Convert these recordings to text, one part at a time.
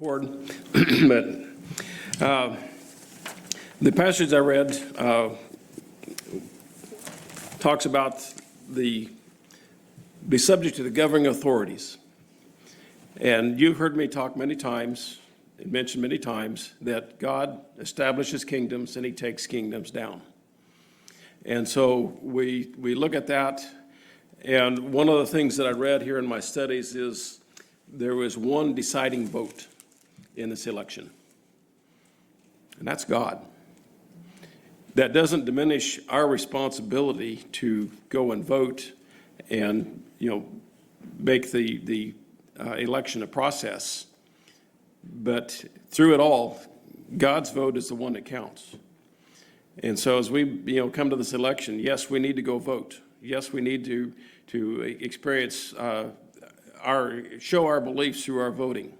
record, but the passage I read talks about be subject to the governing authorities. And you've heard me talk many times, and mention many times, that God establishes kingdoms and he takes kingdoms down. And so we look at that, and one of the things that I read here in my studies is there was one deciding vote in this election, and that's God. That doesn't diminish our responsibility to go and vote and, make the election a process. But through it all, God's vote is the one that counts. And so as we, come to this election, yes, we need to go vote. Yes, we need to experience show our beliefs through our voting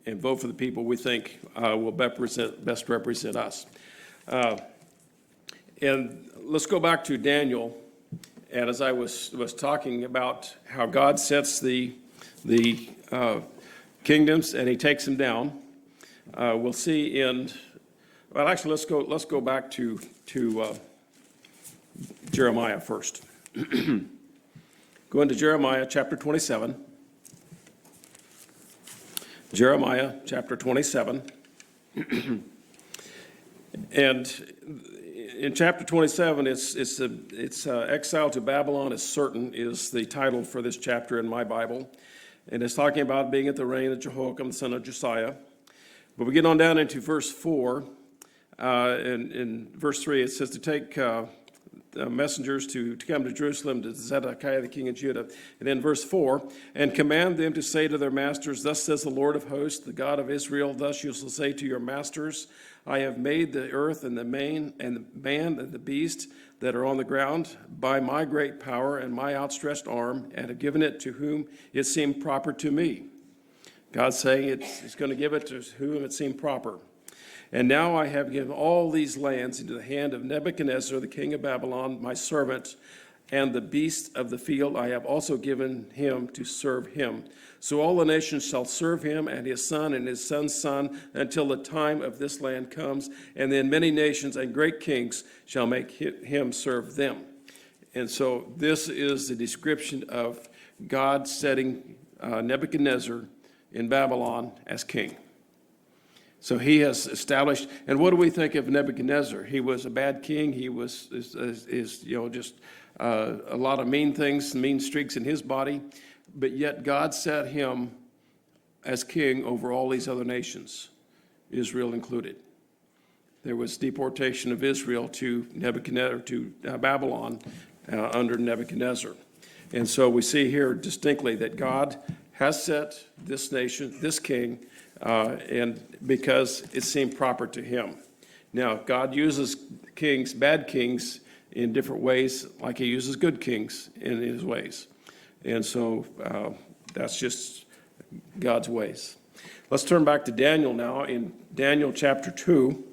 and vote for the people we think will best represent us. And let's go back to Daniel. And as I was talking about how God sets the kingdoms and he takes them down, we'll see let's go back to Jeremiah first. Go into Jeremiah chapter 27. Jeremiah chapter 27. And in chapter 27, it's exile to Babylon is certain is the title for this chapter in my Bible. And it's talking about being at the reign of Jehoiakim, the son of Josiah. But we get on down into verse 4. In verse 3, it says to take messengers to come to Jerusalem to Zedekiah, the king of Judah. And then verse 4, and command them to say to their masters, thus says the Lord of hosts, the God of Israel, thus you shall say to your masters, I have made the earth and the man and the beast that are on the ground by my great power and my outstretched arm, and have given it to whom it seemed proper to me. God's saying it's going to give it to whom it seemed proper. And now I have given all these lands into the hand of Nebuchadnezzar, the king of Babylon, my servant, and the beasts of the field I have also given him to serve him. So all the nations shall serve him and his son and his son's son until the time of this land comes. And then many nations and great kings shall make him serve them. And so this is the description of God setting Nebuchadnezzar in Babylon as king. So he has established, and what do we think of Nebuchadnezzar? He was a bad king. He was just a lot of mean things, mean streaks in his body, but yet God set him as king over all these other nations, Israel included. There was deportation of Israel to Nebuchadnezzar, to Babylon under Nebuchadnezzar. And so we see here distinctly that God has set this nation, this king, and because it seemed proper to him. Now, God uses kings, bad kings, in different ways, like he uses good kings in his ways. And so that's just God's ways. Let's turn back to Daniel now, in Daniel chapter 2.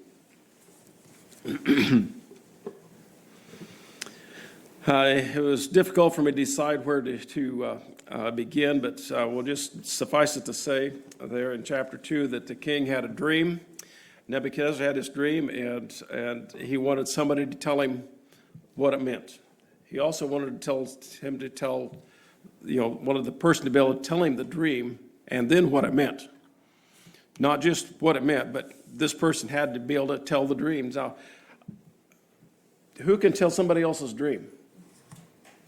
It was difficult for me to decide where to begin, but we'll just suffice it to say there in chapter 2 that the king had a dream. Nebuchadnezzar had his dream, and he wanted somebody to tell him what it meant. He also wanted wanted the person to be able to tell him the dream and then what it meant. Not just what it meant, but this person had to be able to tell the dreams. Now, who can tell somebody else's dream?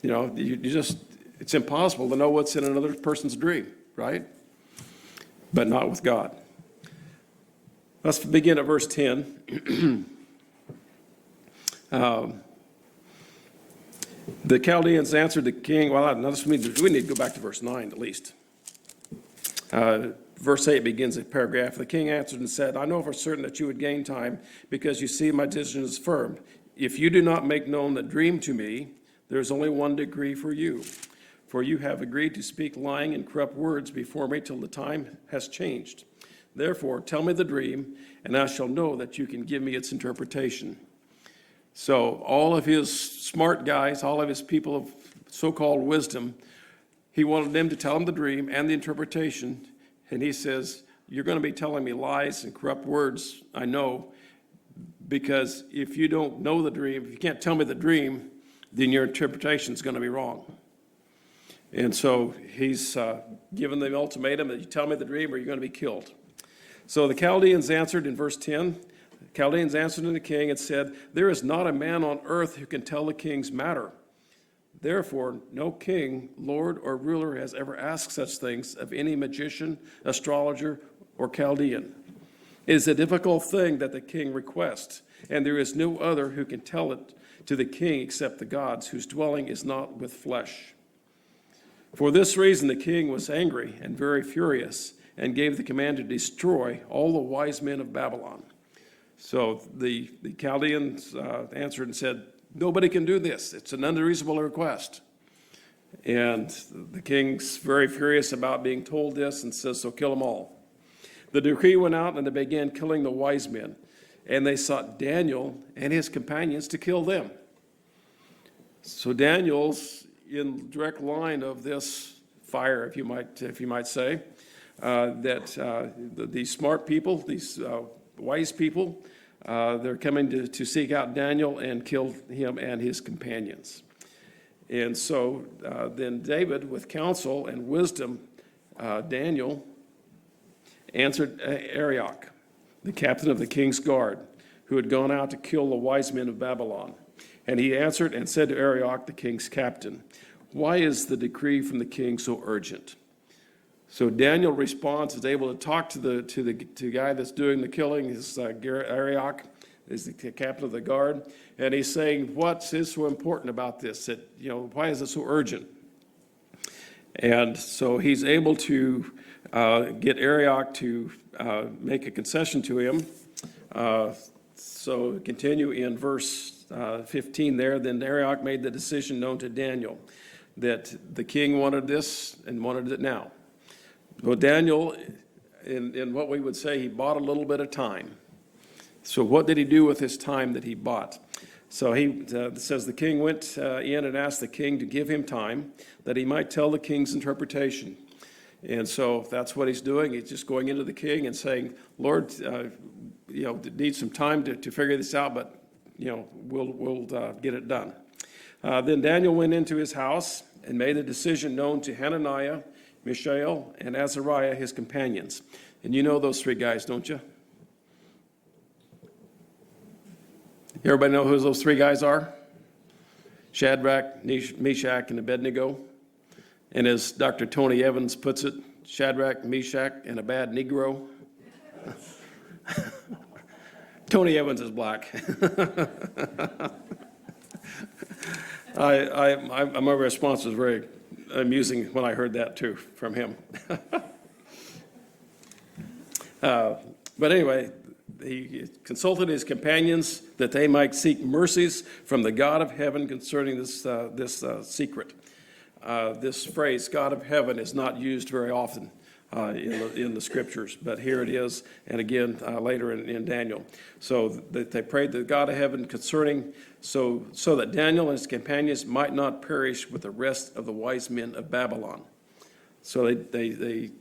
It's impossible to know what's in another person's dream, right? But not with God. Let's begin at verse 10. The Chaldeans answered the king, we need to go back to verse 9 at least. Verse 8 begins a paragraph. The king answered and said, I know for certain that you would gain time because you see my decision is firm. If you do not make known the dream to me, there is only one decree for you. For you have agreed to speak lying and corrupt words before me till the time has changed. Therefore, tell me the dream, and I shall know that you can give me its interpretation. So all of his smart guys, all of his people of so-called wisdom, he wanted them to tell him the dream and the interpretation. And he says, you're going to be telling me lies and corrupt words, I know, because if you don't know the dream, if you can't tell me the dream, then your interpretation is going to be wrong. And so he's given the ultimatum that you tell me the dream or you're going to be killed. So the Chaldeans answered in verse 10, the Chaldeans answered unto the king and said, there is not a man on earth who can tell the king's matter. Therefore, no king, lord, or ruler has ever asked such things of any magician, astrologer, or Chaldean. It is a difficult thing that the king requests, and there is no other who can tell it to the king except the gods, whose dwelling is not with flesh. For this reason the king was angry and very furious, and gave the command to destroy all the wise men of Babylon. So the Chaldeans answered and said, nobody can do this. It's an unreasonable request. And the king's very furious about being told this and says, so kill them all. The decree went out, and they began killing the wise men, and they sought Daniel and his companions to kill them. So Daniel's in direct line of this fire, if you might say, that these smart people, these wise people, they're coming to seek out Daniel and kill him and his companions. And so then David, with counsel and wisdom, Daniel answered Arioch, the captain of the king's guard, who had gone out to kill the wise men of Babylon. And he answered and said to Arioch, the king's captain, why is the decree from the king so urgent? So Daniel responds, is able to talk to the guy that's doing the killing, is Arioch, is the captain of the guard, and he's saying, what is so important about this? That, why is it so urgent? And so he's able to get Arioch to make a concession to him. So continue in verse 15 there. Then Arioch made the decision known to Daniel that the king wanted this and wanted it now. Well, Daniel, in what we would say, he bought a little bit of time. So what did he do with his time that he bought? So he says the king went in and asked the king to give him time that he might tell the king's interpretation. And so that's what he's doing. He's just going into the king and saying, Lord, need some time to figure this out, but, we'll get it done. Then Daniel went into his house and made a decision known to Hananiah, Mishael, and Azariah, his companions. And you know those three guys, don't you? Everybody know who those three guys are? Shadrach, Meshach, and Abednego. And as Dr. Tony Evans puts it, Shadrach, Meshach, and a bad Negro. Tony Evans is black. My response was very amusing when I heard that too from him. But anyway, he consulted his companions that they might seek mercies from the God of heaven concerning this secret. This phrase, God of heaven, is not used very often in the scriptures, but here it is, and again later in Daniel. So that they prayed to the God of heaven concerning, so that Daniel and his companions might not perish with the rest of the wise men of Babylon. So they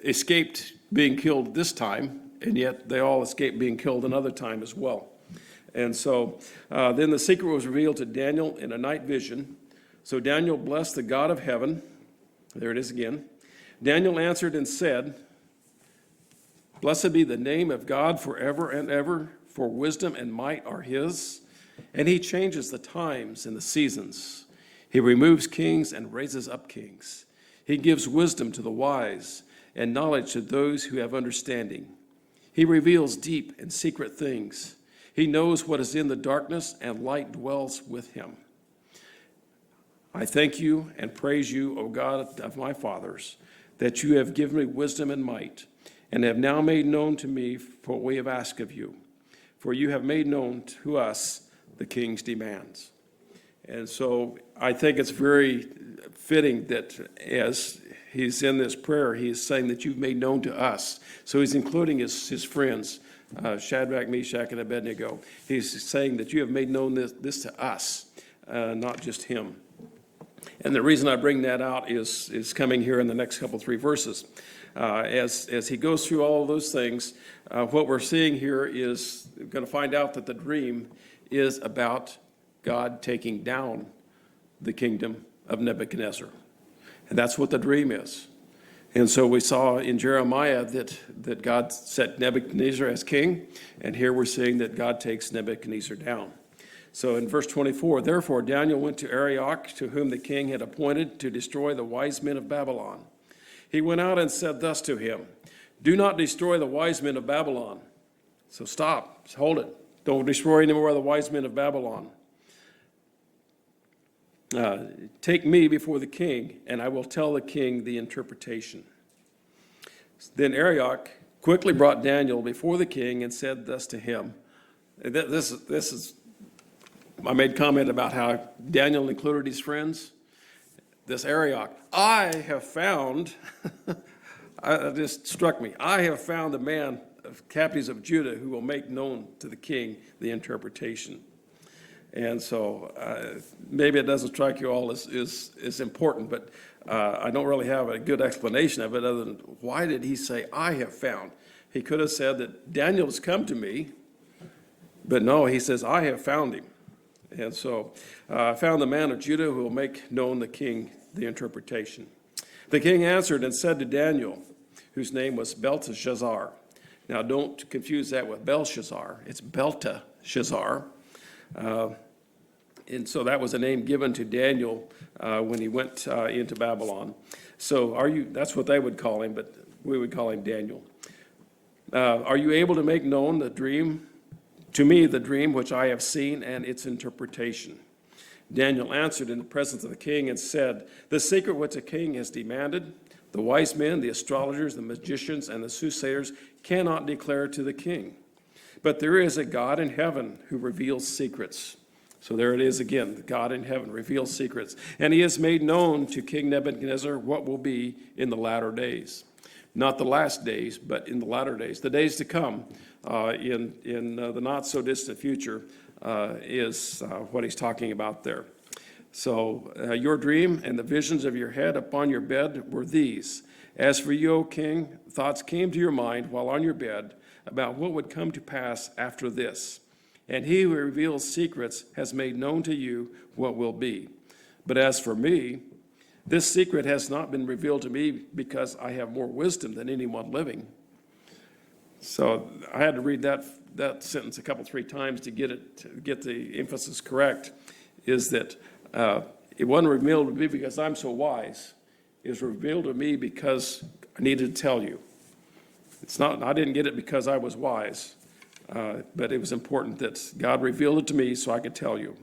escaped being killed this time, and yet they all escaped being killed another time as well. And so then the secret was revealed to Daniel in a night vision. So Daniel blessed the God of heaven. There it is again. Daniel answered and said, blessed be the name of God forever and ever, for wisdom and might are his. And he changes the times and the seasons. He removes kings and raises up kings. He gives wisdom to the wise and knowledge to those who have understanding. He reveals deep and secret things. He knows what is in the darkness, and light dwells with him. I thank you and praise you, O God of my fathers, that you have given me wisdom and might, and have now made known to me what we have asked of you. For you have made known to us the king's demands. And so I think it's very fitting that as he's in this prayer, he is saying that you've made known to us. So he's including his friends, Shadrach, Meshach, and Abednego. He's saying that you have made known this to us, not just him. And the reason I bring that out is coming here in the next three verses. As he goes through all of those things, what we're seeing here is we're going to find out that the dream is about God taking down the kingdom of Nebuchadnezzar. And that's what the dream is. And so we saw in Jeremiah that God set Nebuchadnezzar as king, and here we're seeing that God takes Nebuchadnezzar down. So in verse 24, therefore Daniel went to Arioch, to whom the king had appointed to destroy the wise men of Babylon. He went out and said thus to him, do not destroy the wise men of Babylon. So stop, hold it. Don't destroy any more of the wise men of Babylon. Take me before the king, and I will tell the king the interpretation. Then Arioch quickly brought Daniel before the king and said thus to him. This is I made comment about how Daniel included his friends. This Arioch, I have found, it just struck me, I have found the man of captives of Judah who will make known to the king the interpretation. And so maybe it doesn't strike you all as important, but I don't really have a good explanation of it other than why did he say, I have found? He could have said that Daniel has come to me, but no, he says, I have found him. And so I found the man of Judah who will make known the king the interpretation. The king answered and said to Daniel, whose name was Belteshazzar. Now don't confuse that with Belshazzar. It's Belteshazzar. And so that was a name given to Daniel when he went into Babylon. So that's what they would call him, but we would call him Daniel. Are you able to make known the dream? To me, the dream which I have seen and its interpretation. Daniel answered in the presence of the king and said, the secret which the king has demanded, the wise men, the astrologers, the magicians, and the soothsayers cannot declare to the king. But there is a God in heaven who reveals secrets. So there it is again, the God in heaven reveals secrets. And he has made known to King Nebuchadnezzar what will be in the latter days. Not the last days, but in the latter days. The days to come in the not-so-distant future is what he's talking about there. So your dream and the visions of your head upon your bed were these. As for you, O king, thoughts came to your mind while on your bed about what would come to pass after this. And he who reveals secrets has made known to you what will be. But as for me, this secret has not been revealed to me because I have more wisdom than anyone living. So I had to read that sentence three times to get the emphasis correct, is that it wasn't revealed to me because I'm so wise. It was revealed to me because I needed to tell you. It's not, I didn't get it because I was wise, but it was important that God revealed it to me so I could tell you.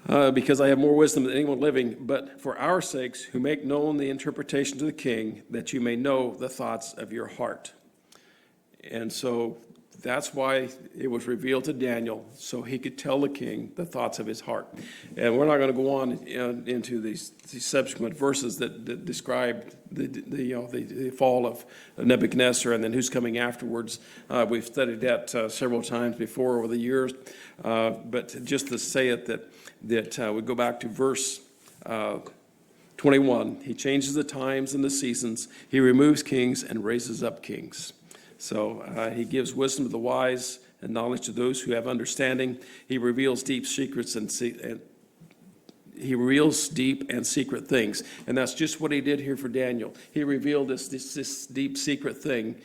Because I have more wisdom than anyone living, but for our sakes who make known the interpretation to the king, that you may know the thoughts of your heart. And so that's why it was revealed to Daniel, so he could tell the king the thoughts of his heart. And we're not going to go on into these subsequent verses that describe the fall of Nebuchadnezzar and then who's coming afterwards. We've studied that several times before over the years. But just to say it, that we go back to verse 21. He changes the times and the seasons. He removes kings and raises up kings. So he gives wisdom to the wise and knowledge to those who have understanding. He reveals deep secrets and he reveals deep and secret things. And that's just what he did here for Daniel. He revealed this deep secret thing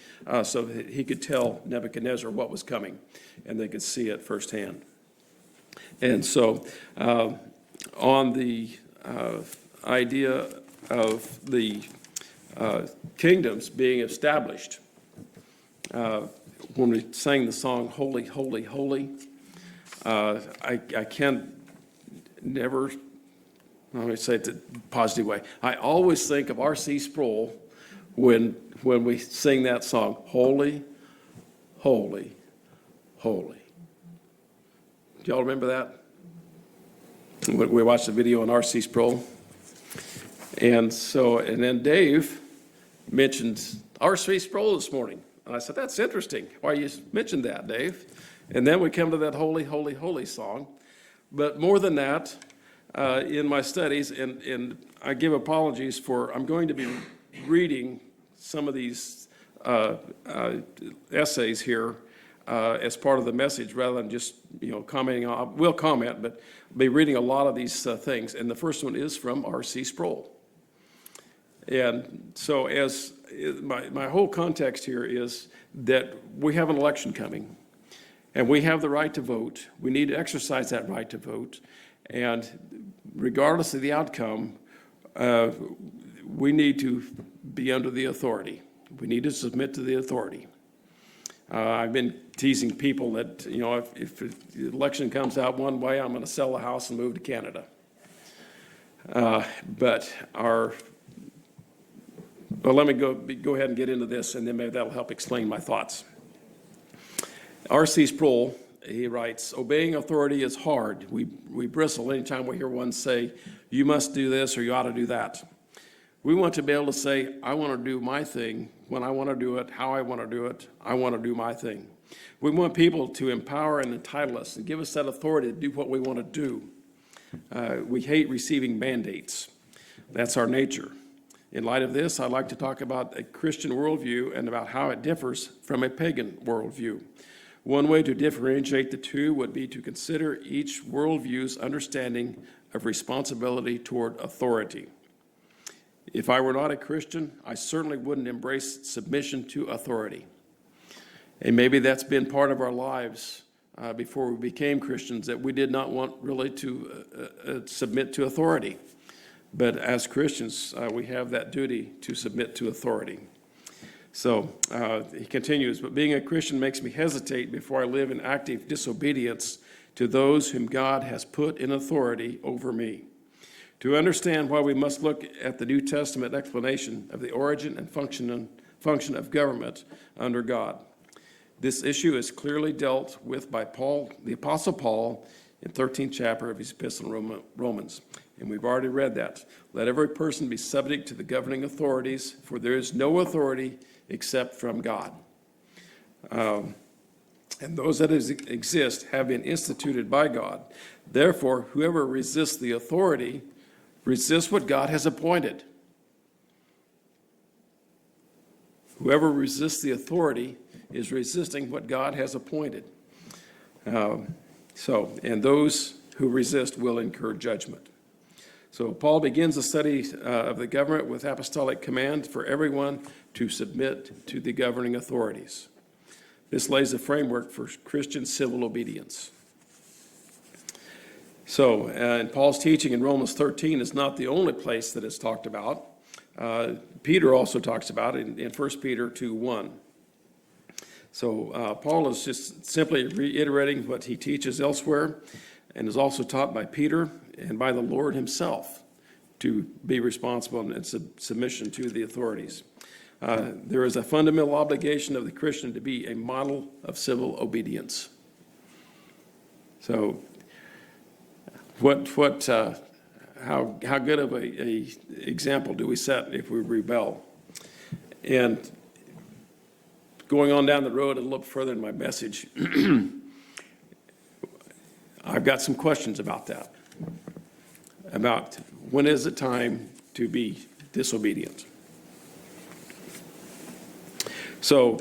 so that he could tell Nebuchadnezzar what was coming, and they could see it firsthand. And so on the idea of the kingdoms being established, when we sang the song, Holy, Holy, Holy, I can't never, let me say it the positive way. I always think of R.C. Sproul when we sing that song, Holy, Holy, Holy. Do y'all remember that? We watched the video on R.C. Sproul. And then Dave mentioned R.C. Sproul this morning. And I said, that's interesting. Why you mentioned that, Dave? And then we come to that Holy, Holy, Holy song. But more than that, in my studies, and I give apologies for, I'm going to be reading some of these essays here as part of the message rather than just, commenting on, we'll comment, but be reading a lot of these things. And the first one is from R.C. Sproul. And so as my whole context here is that we have an election coming, and we have the right to vote. We need to exercise that right to vote. And regardless of the outcome, we need to be under the authority. We need to submit to the authority. I've been teasing people that, if the election comes out one way, I'm going to sell the house and move to Canada. Well, let me go ahead and get into this, and then maybe that'll help explain my thoughts. R.C. Sproul, he writes, obeying authority is hard. We bristle anytime we hear one say, you must do this or you ought to do that. We want to be able to say, I want to do my thing when I want to do it, how I want to do it. I want to do my thing. We want people to empower and entitle us and give us that authority to do what we want to do. We hate receiving mandates. That's our nature. In light of this, I'd like to talk about a Christian worldview and about how it differs from a pagan worldview. One way to differentiate the two would be to consider each worldview's understanding of responsibility toward authority. If I were not a Christian, I certainly wouldn't embrace submission to authority. And maybe that's been part of our lives before we became Christians, that we did not want really to submit to authority. But as Christians, we have that duty to submit to authority. So he continues, but being a Christian makes me hesitate before I live in active disobedience to those whom God has put in authority over me. To understand why we must look at the New Testament explanation of the origin and function of government under God. This issue is clearly dealt with by Paul, the Apostle Paul, in 13th chapter of his epistle to Romans. And we've already read that. Let every person be subject to the governing authorities, for there is no authority except from God. And those that exist have been instituted by God. Therefore, whoever resists the authority resists what God has appointed. Whoever resists the authority is resisting what God has appointed. And those who resist will incur judgment. So Paul begins the study of the government with apostolic command for everyone to submit to the governing authorities. This lays a framework for Christian civil obedience. So, and Paul's teaching in Romans 13 is not the only place that it's talked about. Peter also talks about it in 1 Peter 2:1. So Paul is just simply reiterating what he teaches elsewhere, and is also taught by Peter and by the Lord himself to be responsible and submission to the authorities. There is a fundamental obligation of the Christian to be a model of civil obedience. So how good of a example do we set if we rebel? And going on down the road a little further in my message, I've got some questions about that. About when is it time to be disobedient? So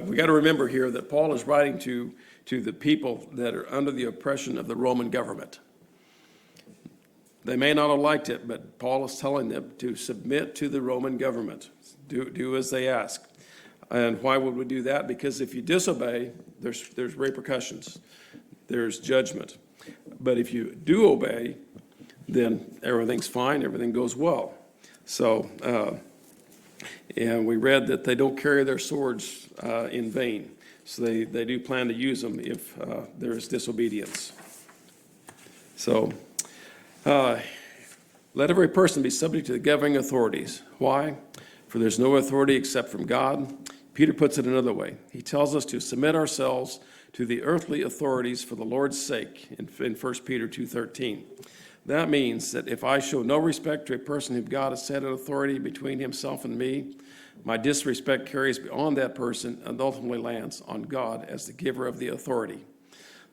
we got to remember here that Paul is writing to the people that are under the oppression of the Roman government. They may not have liked it, but Paul is telling them to submit to the Roman government. Do as they ask. And why would we do that? Because if you disobey, there's repercussions. There's judgment. But if you do obey, then everything's fine, everything goes well. So, and we read that they don't carry their swords in vain. So they do plan to use them if there is disobedience. So, let every person be subject to the governing authorities. Why? For there's no authority except from God. Peter puts it another way. He tells us to submit ourselves to the earthly authorities for the Lord's sake in 1 Peter 2:13. That means that if I show no respect to a person whom God has set in authority between himself and me, my disrespect carries beyond that person and ultimately lands on God as the giver of the authority.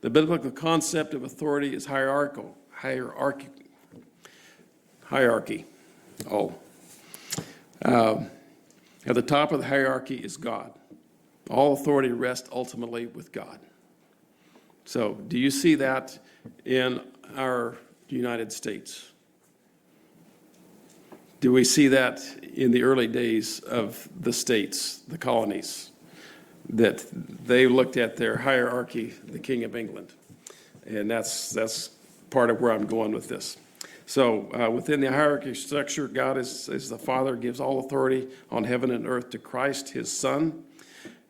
The biblical concept of authority is hierarchy. At the top of the hierarchy is God. All authority rests ultimately with God. So, do you see that in our United States? Do we see that in the early days of the states, the colonies, that they looked at their hierarchy, the King of England? And that's part of where I'm going with this. So within the hierarchy structure, God is the Father, gives all authority on heaven and earth to Christ, his Son.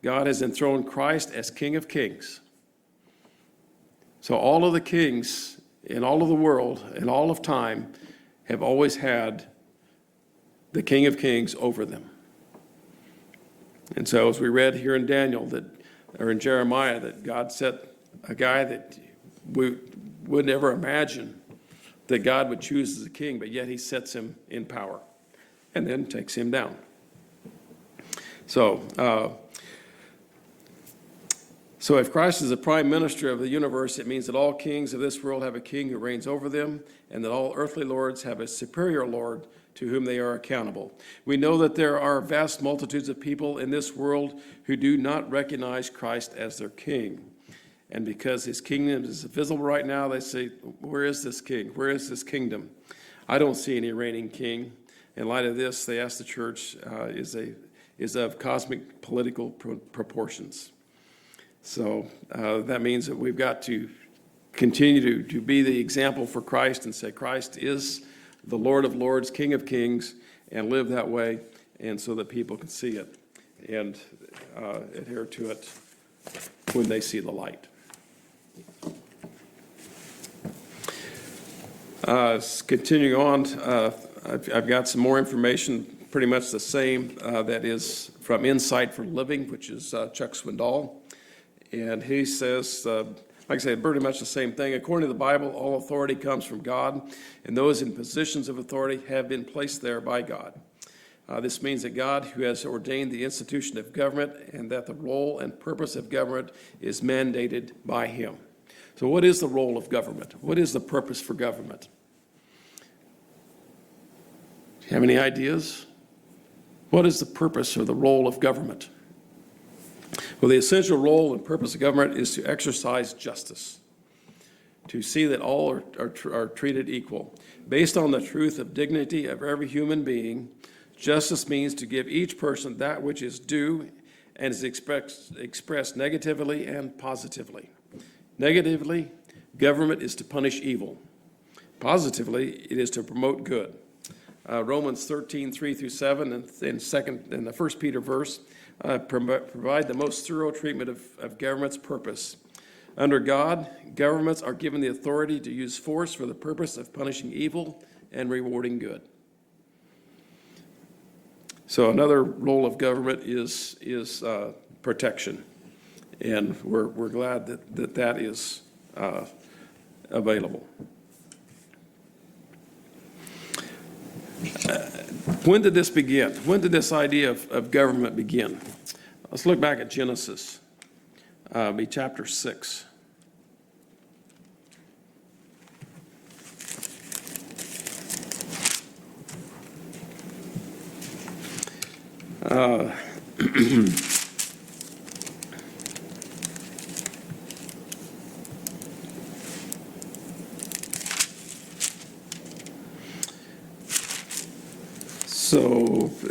God has enthroned Christ as King of Kings. So all of the kings in all of the world and all of time have always had the King of Kings over them. And so as we read here in Daniel, or in Jeremiah, that God set a guy that we would never imagine that God would choose as a king, but yet he sets him in power and then takes him down. So if Christ is the prime minister of the universe, it means that all kings of this world have a king who reigns over them, and that all earthly lords have a superior lord to whom they are accountable. We know that there are vast multitudes of people in this world who do not recognize Christ as their king. And because his kingdom is visible right now, they say, where is this king? Where is this kingdom? I don't see any reigning king. In light of this, they ask the church is of cosmic political proportions. So that means that we've got to continue to be the example for Christ and say Christ is the Lord of Lords, King of Kings, and live that way, and so that people can see it and adhere to it when they see the light. Continuing on, I've got some more information, pretty much the same, that is from Insight for Living, which is Chuck Swindoll. And he says, like I say, pretty much the same thing. According to the Bible, all authority comes from God, and those in positions of authority have been placed there by God. This means that God, who has ordained the institution of government, and that the role and purpose of government is mandated by him. So what is the role of government? What is the purpose for government? Do you have any ideas? What is the purpose or the role of government? Well, the essential role and purpose of government is to exercise justice, to see that all are treated equal. Based on the truth of dignity of every human being, justice means to give each person that which is due and is expressed negatively and positively. Negatively, government is to punish evil. Positively, it is to promote good. Romans 13:3-7, and the 1 Peter verse provide the most thorough treatment of government's purpose. Under God, governments are given the authority to use force for the purpose of punishing evil and rewarding good. So another role of government is protection, and we're glad that is available. When did this begin? When did this idea of government begin? Let's look back at Genesis, chapter 6.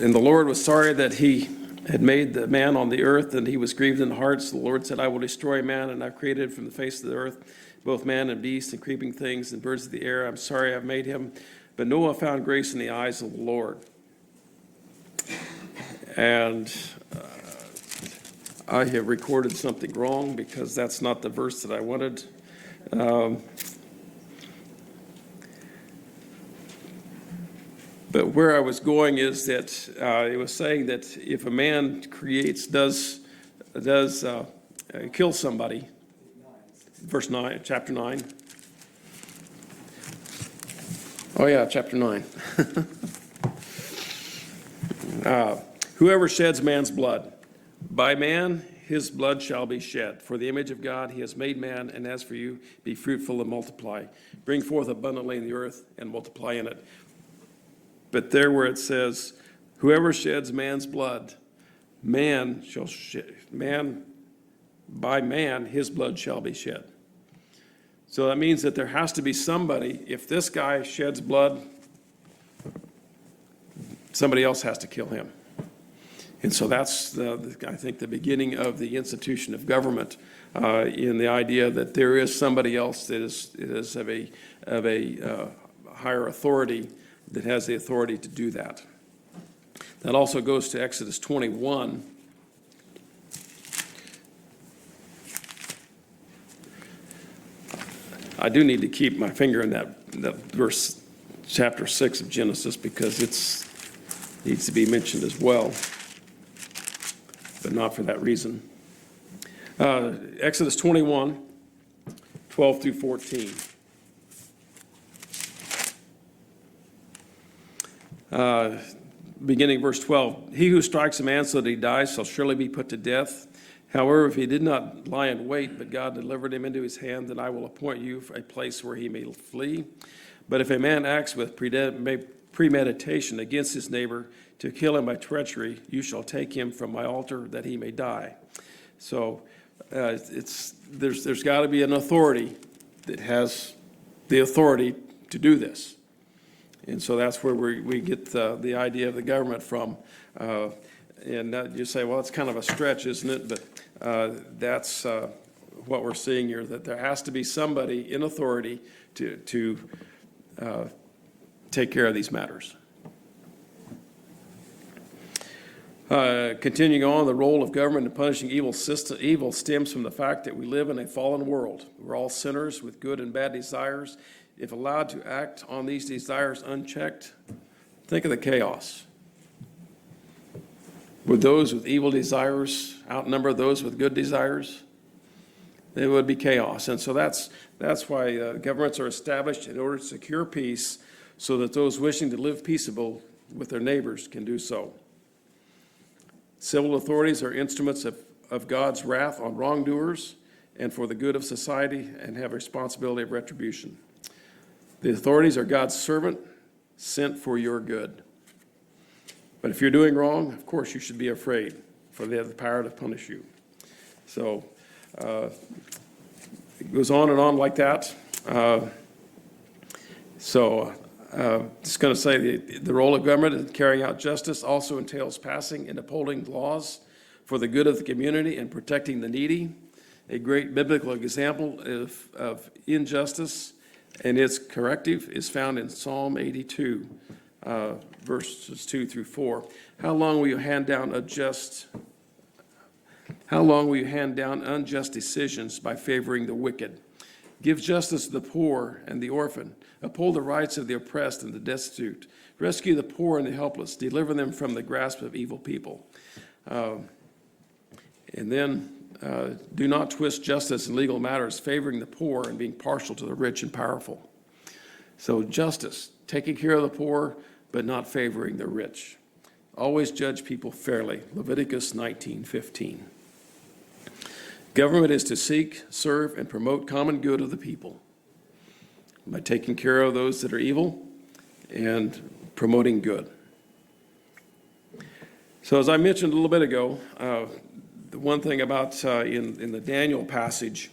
And the Lord was sorry that he had made the man on the earth, and he was grieved in the heart. So the Lord said, I will destroy man, and I've created from the face of the earth both man and beast and creeping things and birds of the air. I'm sorry I've made him. But Noah found grace in the eyes of the Lord. And I have recorded something wrong because that's not the verse that I wanted. But where I was going is that it was saying that if a man does kill somebody, verse 9, chapter 9. Oh yeah, chapter 9. Whoever sheds man's blood, by man his blood shall be shed. For the image of God he has made man, and as for you, be fruitful and multiply. Bring forth abundantly in the earth and multiply in it. But there where it says, whoever sheds man's blood, man shall shed, by man his blood shall be shed. So that means that there has to be somebody, if this guy sheds blood, somebody else has to kill him. And so that's, I think, the beginning of the institution of government, in the idea that there is somebody else that is of a higher authority, that has the authority to do that. That also goes to Exodus 21. I do need to keep my finger in that verse, chapter 6 of Genesis, because it needs to be mentioned as well, but not for that reason. Exodus 21, 12 through 14. Beginning verse 12, he who strikes a man so that he dies shall surely be put to death. However, if he did not lie in wait, but God delivered him into his hand, then I will appoint you for a place where he may flee. But if a man acts with premeditation against his neighbor to kill him by treachery, you shall take him from my altar that he may die. So there's got to be an authority that has the authority to do this. And so that's where we get the idea of the government from. And you say, well, it's kind of a stretch, isn't it? But that's what we're seeing here, that there has to be somebody in authority to take care of these matters. Continuing on, the role of government in punishing evil stems from the fact that we live in a fallen world. We're all sinners with good and bad desires. If allowed to act on these desires unchecked, think of the chaos. Would those with evil desires outnumber those with good desires? It would be chaos. And so that's why governments are established in order to secure peace, so that those wishing to live peaceable with their neighbors can do so. Civil authorities are instruments of God's wrath on wrongdoers and for the good of society, and have a responsibility of retribution. The authorities are God's servant, sent for your good. But if you're doing wrong, of course you should be afraid, for they have the power to punish you. So it goes on and on like that. Just going to say the role of government in carrying out justice also entails passing and upholding laws for the good of the community and protecting the needy. A great biblical example of injustice and its corrective is found in Psalm 82, verses 2 through 4. How long will you hand down unjust decisions by favoring the wicked? Give justice to the poor and the orphan. Uphold the rights of the oppressed and the destitute. Rescue the poor and the helpless. Deliver them from the grasp of evil people. And then do not twist justice in legal matters, favoring the poor and being partial to the rich and powerful. So justice, taking care of the poor, but not favoring the rich. Always judge people fairly. Leviticus 19:15. Government is to seek, serve, and promote common good of the people by taking care of those that are evil and promoting good. So as I mentioned a little bit ago, the one thing about in the Daniel passage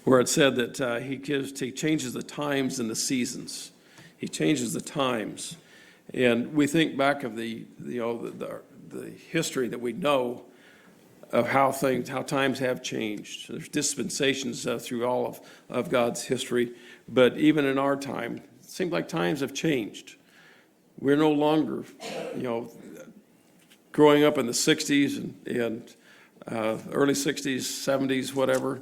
where it said that he changes the times and the seasons. He changes the times. And we think back of the history that we know of how times have changed. There's dispensations through all of God's history, but even in our time, it seems like times have changed. We're no longer, growing up in the 60s and early 60s, 70s, whatever,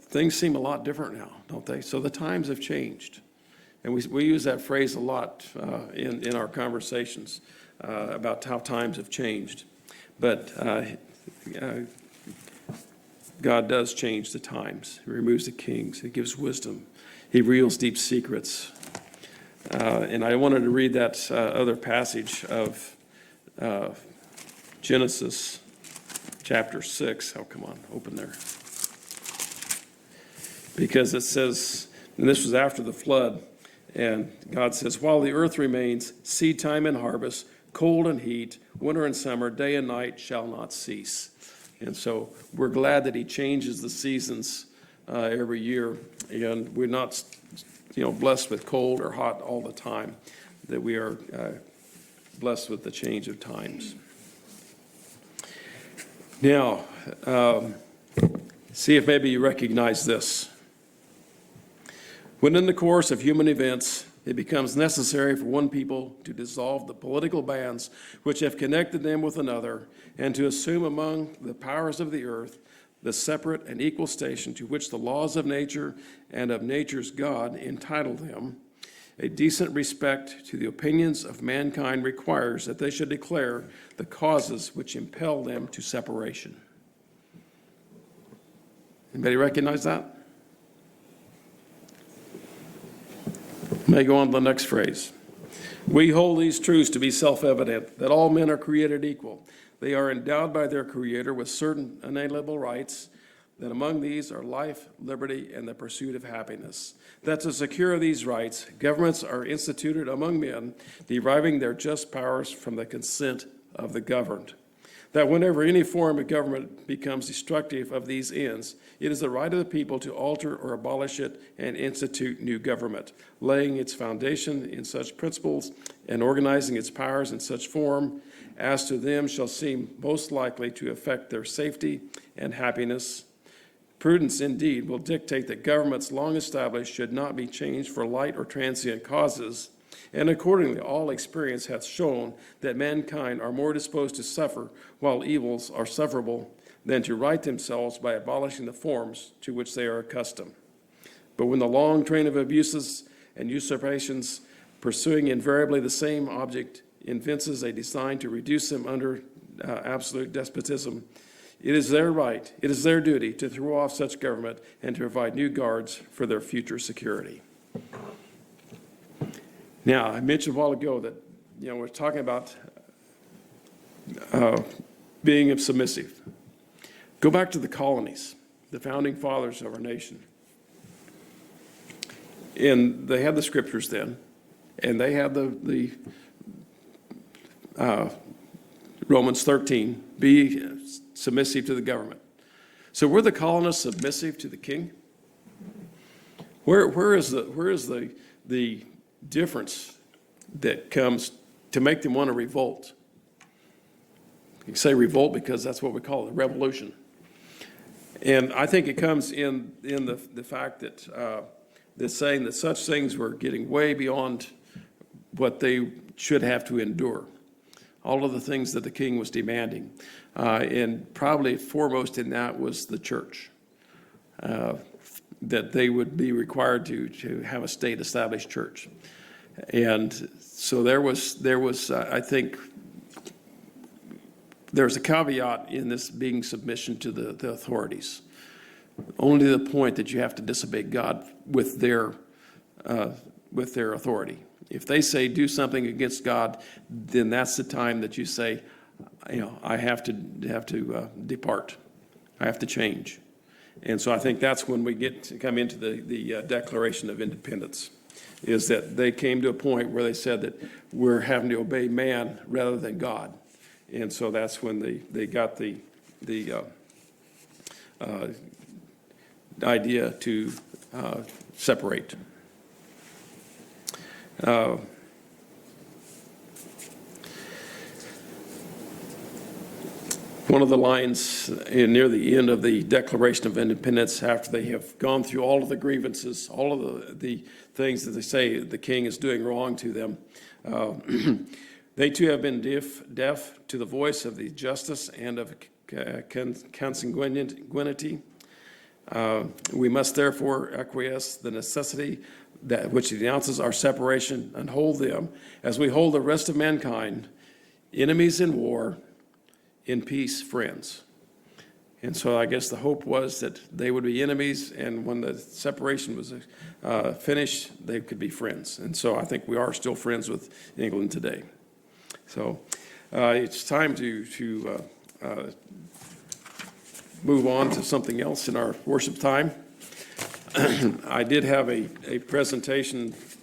things seem a lot different now, don't they? So the times have changed. And we use that phrase a lot in our conversations about how times have changed. But God does change the times. He removes the kings. He gives wisdom. He reveals deep secrets. And I wanted to read that other passage of Genesis chapter 6. Oh, come on, open there. Because it says, and this was after the flood, and God says, while the earth remains, seed time and harvest, cold and heat, winter and summer, day and night shall not cease. And so we're glad that he changes the seasons every year, and we're not, blessed with cold or hot all the time, that we are blessed with the change of times. Now, see if maybe you recognize this. When in the course of human events, it becomes necessary for one people to dissolve the political bands which have connected them with another, and to assume among the powers of the earth the separate and equal station to which the laws of nature and of nature's God entitle them, a decent respect to the opinions of mankind requires that they should declare the causes which impel them to separation. Anybody recognize that? May go on to the next phrase. We hold these truths to be self-evident, that all men are created equal. They are endowed by their Creator with certain inalienable rights, that among these are life, liberty, and the pursuit of happiness. That to secure these rights, governments are instituted among men, deriving their just powers from the consent of the governed. That whenever any form of government becomes destructive of these ends, it is the right of the people to alter or abolish it and institute new government, laying its foundation in such principles and organizing its powers in such form as to them shall seem most likely to affect their safety and happiness. Prudence, indeed, will dictate that governments long established should not be changed for light or transient causes, and accordingly all experience hath shown that mankind are more disposed to suffer while evils are sufferable than to right themselves by abolishing the forms to which they are accustomed. But when the long train of abuses and usurpations, pursuing invariably the same object, evinces a design to reduce them under absolute despotism, it is their right, it is their duty to throw off such government and to provide new guards for their future security. Now, I mentioned a while ago that, we're talking about being submissive. Go back to the colonies, the founding fathers of our nation. And they had the scriptures then, and they had the Romans 13, be submissive to the government. So were the colonists submissive to the king? Where is the difference that comes to make them want to revolt? You say revolt because that's what we call it, a revolution. And I think it comes in the fact that they're saying that such things were getting way beyond what they should have to endure. All of the things that the king was demanding. And probably foremost in that was the church. That they would be required to have a state-established church. And so there was I think, there's a caveat in this being submission to the authorities. Only to the point that you have to disobey God with their authority. If they say do something against God, then that's the time that you say, I have to depart. I have to change. And so I think that's when we come into the Declaration of Independence, is that they came to a point where they said that we're having to obey man rather than God. And so that's when they got the idea to separate. One of the lines near the end of the Declaration of Independence, after they have gone through all of the grievances, all of the things that they say the king is doing wrong to them, they too have been deaf to the voice of the justice and of consanguinity. We must therefore acquiesce the necessity that which denounces our separation and hold them, as we hold the rest of mankind, enemies in war, in peace, friends. And so I guess the hope was that they would be enemies, and when the separation was finished, they could be friends. And so I think we are still friends with England today. So It's time to move on to something else in our worship time. I did have a presentation